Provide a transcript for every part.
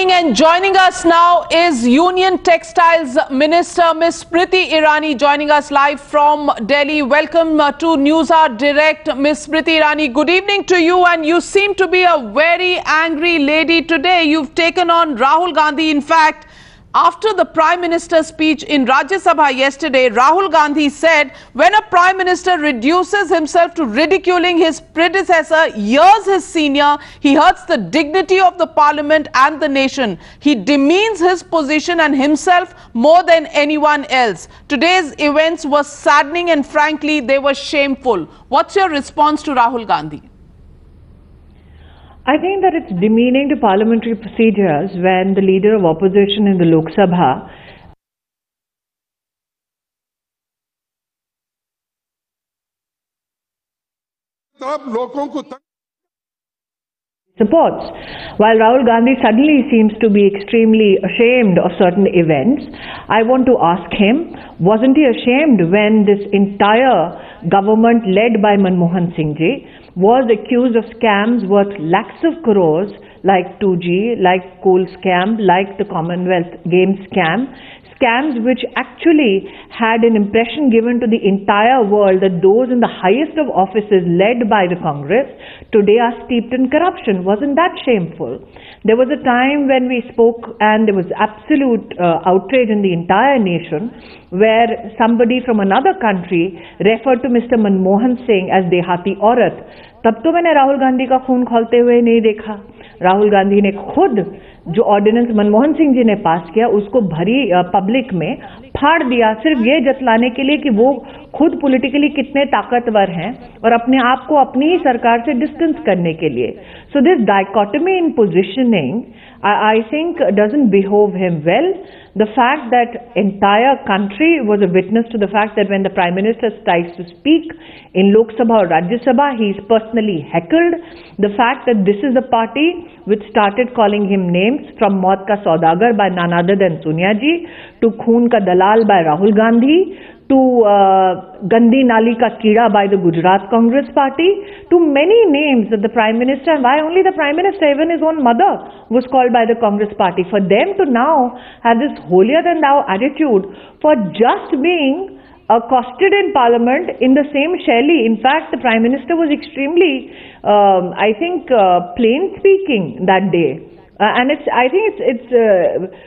evening, and joining us now is Union Textiles Minister Ms. Smriti Irani, joining us live from Delhi. Welcome to NEWSHOUR Direct. Ms. Smriti Irani, good evening to you, and you seem to be a very angry lady today. You've taken on Rahul Gandhi. In fact, after the Prime Minister's speech in Rajya Sabha yesterday, Rahul Gandhi said when a Prime Minister reduces himself to ridiculing his predecessor, years his senior, he hurts the dignity of the Parliament and the nation. He demeans his position and himself more than anyone else. Today's events were saddening and frankly, they were shameful. What's your response to Rahul Gandhi? I think that it's demeaning to parliamentary procedures when the leader of opposition in the Lok Sabha supports. While Rahul Gandhi suddenly seems to be extremely ashamed of certain events, I want to ask him, wasn't he ashamed when this entire government led by Manmohan Singh ji was accused of scams worth lakhs of crores like 2G, like coal scam, like the Commonwealth Games scam, scams which actually had an impression given to the entire world that those in the highest of offices led by the Congress today are steeped in corruption. Wasn't that shameful? There was a time when we spoke and there was absolute outrage in the entire nation where somebody from another country referred to Mr. Manmohan Singh as Dehati Aurat. तब तो मैंने राहुल गांधी का खून खौलते हुए नहीं देखा. राहुल गांधी ने खुद जो ऑर्डिनेंस मनमोहन सिंह जी ने पास किया उसको भरी पब्लिक में फाड़ दिया, सिर्फ ये जतलाने के लिए कि वो खुद पॉलिटिकली कितने ताकतवर हैं और अपने आप को अपनी ही सरकार से डिस्टेंस करने के लिए. So this dichotomy in positioning I think doesn't behove him well. The fact that entire country was a witness to the fact that when the Prime Minister tries to speak in Lok Sabha or Rajya Sabha, he is personally heckled. The fact that this is the party which started calling him names, from Maut Ka Saudagar by none other than Sonia ji, to Khoon Ka Dalal by Rahul Gandhi, to Gandhi Nali Ka Keeda by the Gujarat Congress Party, to many names that the Prime Minister, and why only the Prime Minister, even his own mother was called by the Congress Party. For them to now have this holier-than-thou attitude for just being accosted in Parliament in the same Shelley. In fact, the Prime Minister was extremely, I think, plain speaking that day. And I think it's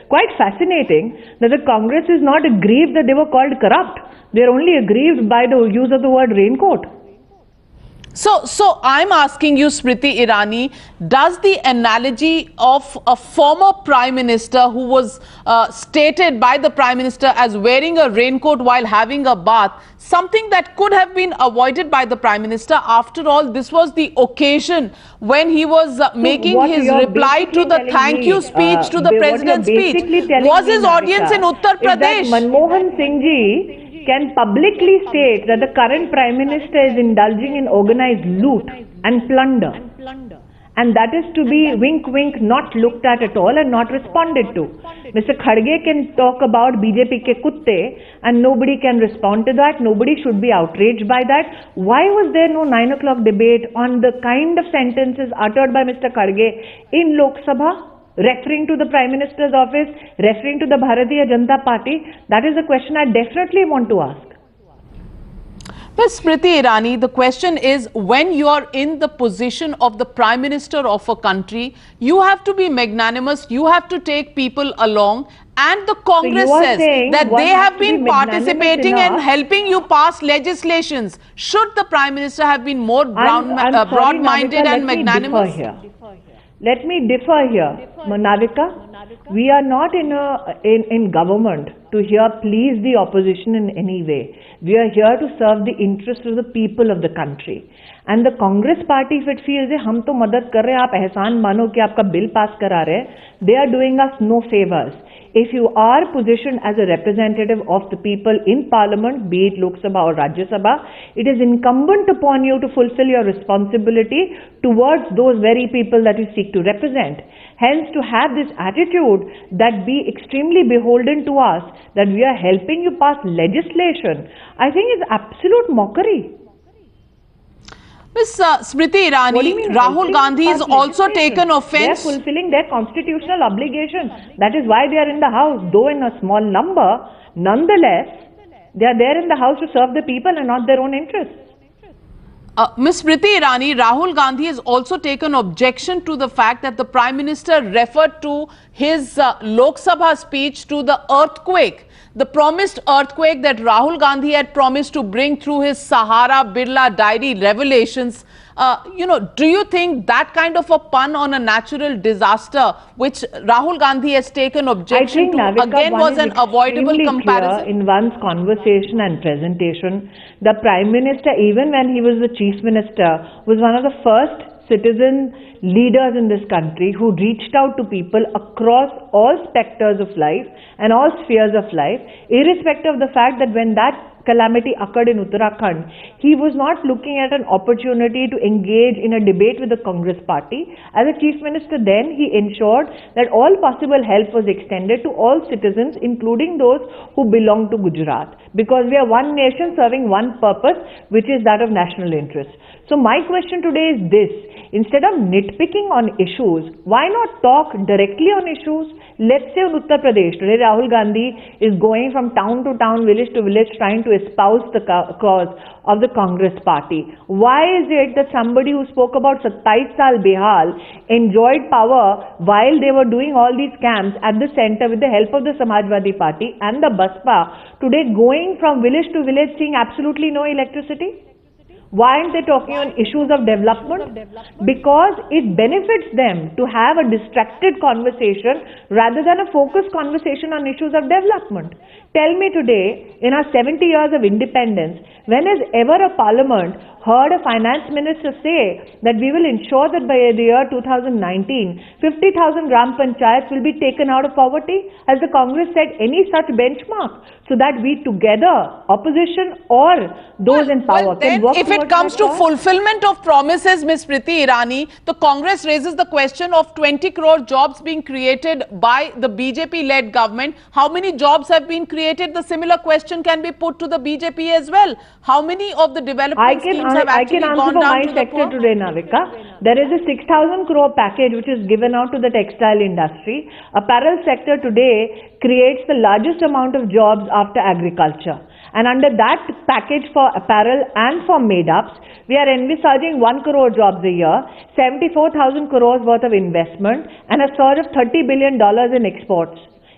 quite fascinating that the Congress is not aggrieved that they were called corrupt. They're only aggrieved by the use of the word raincoat. So I'm asking you, Smriti Irani, does the analogy of a former Prime Minister who was stated by the Prime Minister as wearing a raincoat while having a bath, something that could have been avoided by the Prime Minister? After all, this was the occasion when he was making his reply to the thank you speech to the President's speech. Was his audience in Uttar Pradesh? Manmohan Singh ji can publicly state that the current Prime Minister is indulging in organized loot and plunder. And that is to be wink wink not looked at all and not responded to. Mr. Khadge can talk about BJP ke kutte and nobody can respond to that. Nobody should be outraged by that. Why was there no 9 o'clock debate on the kind of sentences uttered by Mr. Khadge in Lok Sabha, referring to the Prime Minister's office, referring to the Bharatiya Janata Party? That is a question I definitely want to ask. Ms. Smriti Irani, the question is, when you are in the position of the Prime Minister of a country, you have to be magnanimous, you have to take people along, and the Congress says that they have been participating and helping you pass legislations. Should the Prime Minister have been more broad-minded and magnanimous? Let me differ here, Navika. We are not in government to here please the opposition in any way. We are here to serve the interests of the people of the country. And the Congress party, if it feels hum to madad kar rahe, aap ehsan mano ki aapka bill pass kara rahe, they are doing us no favors. If you are positioned as a representative of the people in Parliament, be it Lok Sabha or Rajya Sabha, it is incumbent upon you to fulfill your responsibility towards those very people that you seek to represent. Hence, to have this attitude that be extremely beholden to us, that we are helping you pass legislation, I think is absolute mockery. Ms. Smriti What do you Irani, mean Rahul Gandhi has also taken offense. They are fulfilling their constitutional obligation. That is why they are in the House, though in a small number. Nonetheless, they are there in the House to serve the people and not their own interests. Ms. Smriti Irani, Rahul Gandhi has also taken objection to the fact that the Prime Minister referred to his Lok Sabha speech to the earthquake. The promised earthquake that Rahul Gandhi had promised to bring through his Sahara Birla diary revelations. Do you think that kind of a pun on a natural disaster, which Rahul Gandhi has taken objection to, Navika, again was an avoidable comparison? In one's conversation and presentation, the Prime Minister, even when he was the Chief Minister, was one of the first citizen leaders in this country who reached out to people across all specters of life and all spheres of life, irrespective of the fact that when that calamity occurred in Uttarakhand, he was not looking at an opportunity to engage in a debate with the Congress party. As a Chief Minister then, he ensured that all possible help was extended to all citizens, including those who belong to Gujarat, because we are one nation serving one purpose, which is that of national interest. So my question today is this: instead of nitpicking on issues, why not talk directly on issues? Let's say in Uttar Pradesh, today Rahul Gandhi is going from town to town, village to village, trying to espouse the cause of the Congress party. Why is it that somebody who spoke about 27 Saal Behal enjoyed power while they were doing all these camps at the center with the help of the Samajwadi Party and the Baspa, today going from village to village seeing absolutely no electricity? Why aren't they talking on issues of development? Because it benefits them to have a distracted conversation rather than a focused conversation on issues of development. Tell me today, in our 70 years of independence, when has ever a parliament heard a finance minister say that we will ensure that by the year 2019, 50,000 gram panchayats will be taken out of poverty? Has the Congress set any such benchmark so that we together, opposition or those in power, can work if it comes to fulfillment of promises, Ms. Smriti Irani, the Congress raises the question of 20 crore jobs being created by the BJP-led government. How many jobs have been created? The similar question can be put to the BJP as well. How many of the development schemes have actually gone down to the poor? Today, Navika. There is a 6,000 crore package which is given out to the textile industry. Apparel sector today creates the largest amount of jobs after agriculture. And under that package for apparel and for made-ups, we are envisaging 1 crore jobs a year, 74,000 crores worth of investment, and a surge of $30 billion in exports.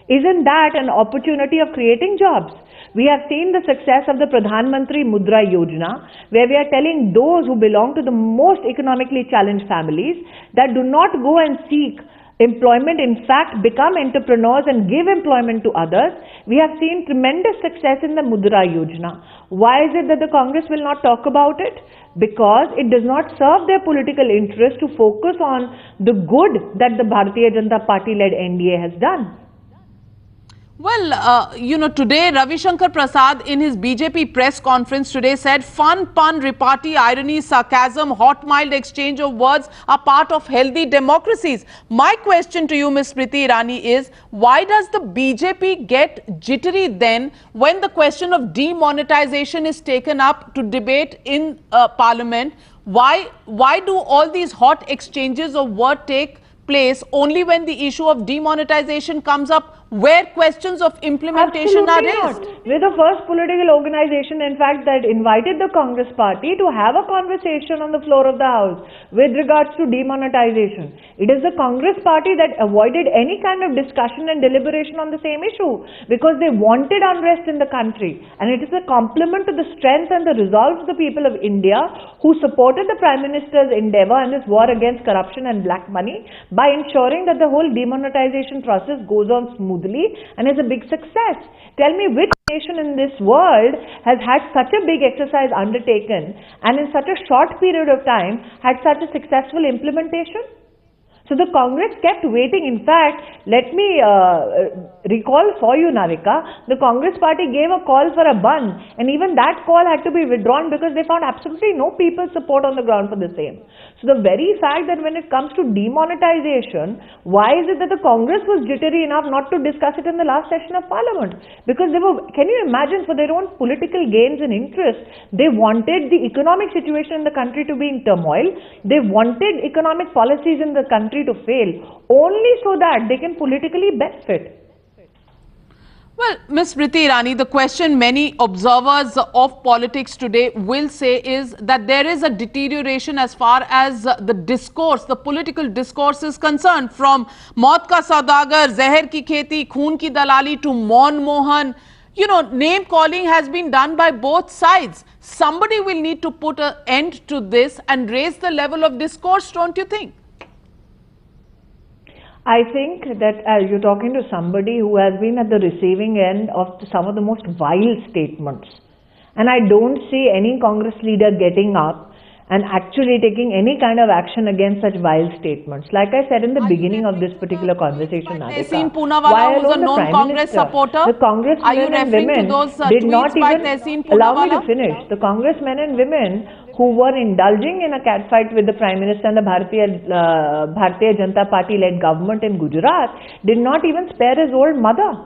Isn't that an opportunity of creating jobs? We have seen the success of the Pradhan Mantri Mudra Yojana, where we are telling those who belong to the most economically challenged families that do not go and seek employment, in fact become entrepreneurs and give employment to others. We have seen tremendous success in the Mudra Yojana. Why is it that the Congress will not talk about it? Because it does not serve their political interest to focus on the good that the Bharatiya Janata Party-led NDA has done. Well, today Ravi Shankar Prasad in his BJP press conference today said fun, pun, repartee, irony, sarcasm, hot, mild exchange of words are part of healthy democracies. My question to you, Ms. Smriti Irani, is why does the BJP get jittery then when the question of demonetization is taken up to debate in Parliament? Why do all these hot exchanges of words take place only when the issue of demonetization comes up, where questions of implementation are raised? We're the first political organization, in fact, that invited the Congress party to have a conversation on the floor of the House with regards to demonetization. It is the Congress party that avoided any kind of discussion and deliberation on the same issue because they wanted unrest in the country. And it is a compliment to the strength and the resolve of the people of India who supported the Prime Minister's endeavor in this war against corruption and black money by ensuring that the whole demonetization process goes on smoothly and is a big success. Tell me which nation in this world has had such a big exercise undertaken and in such a short period of time had such a successful implementation? So the Congress kept waiting. In fact, let me recall for you, Navika, the Congress party gave a call for a Bandh, and even that call had to be withdrawn because they found absolutely no people's support on the ground for the same. So the very fact that when it comes to demonetization, why is it that the Congress was jittery enough not to discuss it in the last session of Parliament? Because they were, can you imagine, for their own political gains and interest, they wanted the economic situation in the country to be in turmoil. They wanted economic policies in the country to fail, only so that they can politically benefit. Well, Ms. Smriti Irani, the question many observers of politics today will say is that there is a deterioration as far as the discourse, the political discourse is concerned, from Maut ka Saudagar, Zahar ki Kheti, Khoon ki Dalali to Manmohan. You know, name calling has been done by both sides. Somebody will need to put an end to this and raise the level of discourse, don't you think? I think that you're talking to somebody who has been at the receiving end of some of the most vile statements. And I don't see any Congress leader getting up and actually taking any kind of action against such vile statements. Like I said in the beginning of this particular conversation, Tehseen Poonawalla, who's a known Congress supporter, the congressmen and women did not even allow me to finish. The congressmen and women who were indulging in a catfight with the Prime Minister and the Bharatiya Janata Party-led government in Gujarat did not even spare his old mother.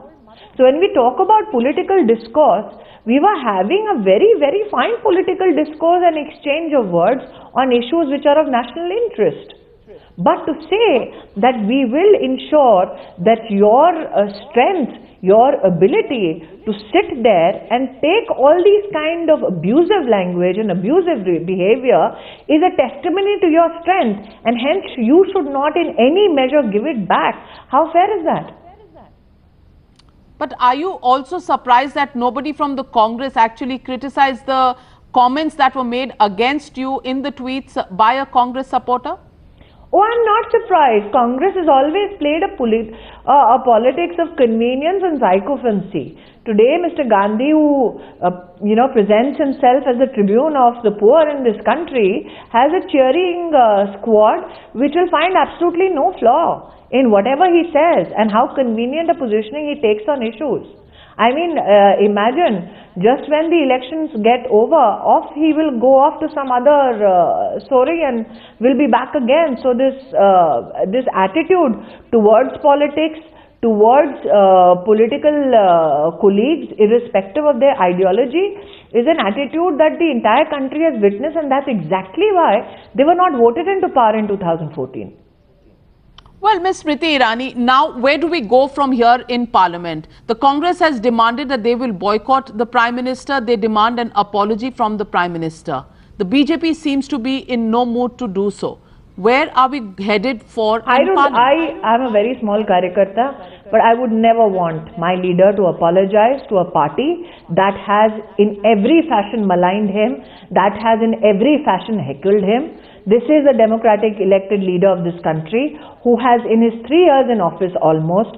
So when we talk about political discourse, we were having a very, very fine political discourse and exchange of words on issues which are of national interest. But to say that we will ensure that your strength, your ability to sit there and take all these kind of abusive language and abusive behavior is a testimony to your strength, and hence you should not in any measure give it back. How fair is that? But are you also surprised that nobody from the Congress actually criticized the comments that were made against you in the tweets by a Congress supporter? Oh, I'm not surprised. Congress has always played a politics of convenience and sycophancy. Today, Mr. Gandhi, who presents himself as the tribune of the poor in this country, has a cheering squad which will find absolutely no flaw in whatever he says and how convenient a positioning he takes on issues. I mean, imagine, just when the elections get over, he will go off to some other story and will be back again. So this attitude towards politics, towards political colleagues, irrespective of their ideology, is an attitude that the entire country has witnessed, and that's exactly why they were not voted into power in 2014. Well, Ms. Smriti Irani, now where do we go from here in Parliament? The Congress has demanded that they will boycott the Prime Minister. They demand an apology from the Prime Minister. The BJP seems to be in no mood to do so. Where are we headed for Parliament? I am a very small Karyakarta, but I would never want my leader to apologize to a party that has in every fashion maligned him, that has in every fashion heckled him. This is a democratic elected leader of this country who has, in his 3 years in office almost,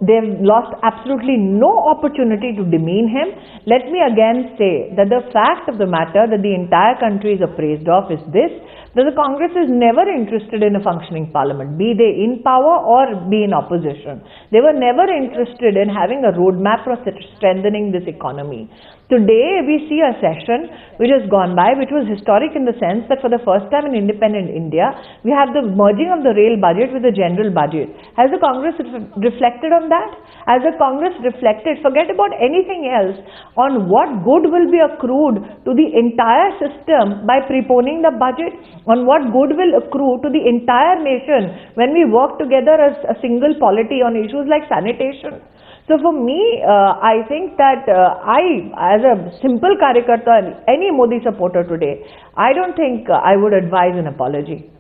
they've lost absolutely no opportunity to demean him. Let me again say that the fact of the matter that the entire country is appraised of is this, that the Congress is never interested in a functioning parliament, be they in power or be in opposition. They were never interested in having a roadmap for strengthening this economy. Today, we see a session which has gone by, which was historic in the sense that for the first time in independent India, we have the merging of the rail budget with the general budget. Has the Congress reflected on that? Has the Congress reflected, forget about anything else, on what good will be accrued to the entire system by preponing the budget? On what good will accrue to the entire nation when we work together as a single polity on issues like sanitation? So for me, I think that as a simple Karyakarta, any Modi supporter today, I don't think I would advise an apology.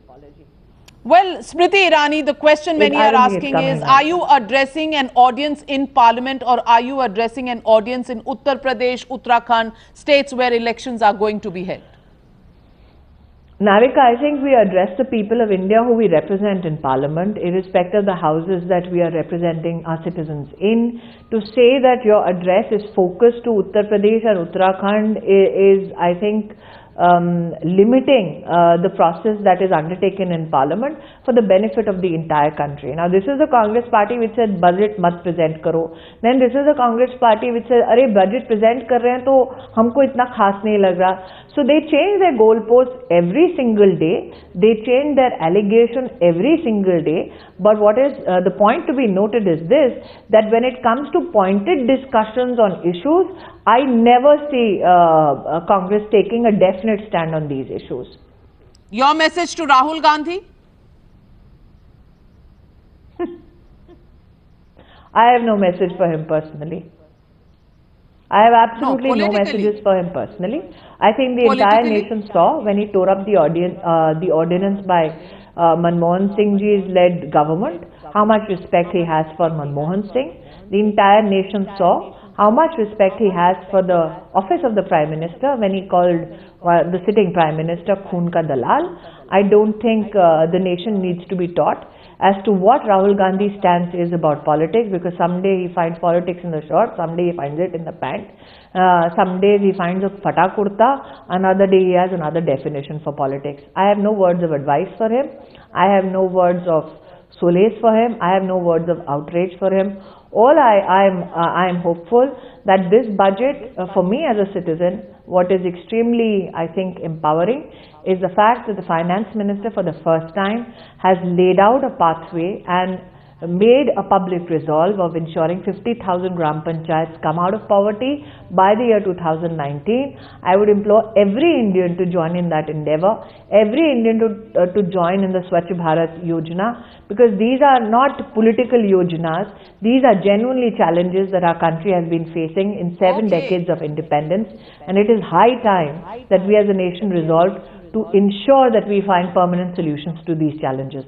Well, Smriti Irani, the question many are asking is, are you addressing an audience in Parliament or are you addressing an audience in Uttar Pradesh, Uttarakhand, states where elections are going to be held? Navika, I think we address the people of India who we represent in Parliament, irrespective of the houses that we are representing our citizens in. To say that your address is focused to Uttar Pradesh and Uttarakhand is, I think, limiting the process that is undertaken in Parliament for the benefit of the entire country. Now, this is the Congress party which said budget mat present karo. Then this is the Congress party which said, "Arey budget present kar rahe hain to humko itna khas nahi lag raha." So they change their goalposts every single day. They change their allegation every single day. But what is the point to be noted is this, that when it comes to pointed discussions on issues, I never see Congress taking a definite stand on these issues. Your message to Rahul Gandhi? I have no message for him personally. I have absolutely no messages for him personally. I think the entire nation saw when he tore up the ordinance by Manmohan Singh ji's led government, how much respect he has for Manmohan Singh. The entire nation saw how much respect he has for the office of the Prime Minister when he called the sitting Prime Minister Khoon ka Dalal. I don't think the nation needs to be taught as to what Rahul Gandhi's stance is about politics, because some day he finds politics in the shirt, some day he finds it in the pant, some days he finds a fata kurta, another day he has another definition for politics. I have no words of advice for him. I have no words of solace for him. I have no words of outrage for him. All I am hopeful that this budget, for me as a citizen, what is extremely, I think, empowering is the fact that the Finance Minister for the first time has laid out a pathway and made a public resolve of ensuring 50,000 Gram Panchayats come out of poverty by the year 2019. I would implore every Indian to join in that endeavor, every Indian to join in the Swachh Bharat Yojana, because these are not political yojanas. These are genuinely challenges that our country has been facing in 7 decades of independence, and it is high time that we as a nation resolve to ensure that we find permanent solutions to these challenges.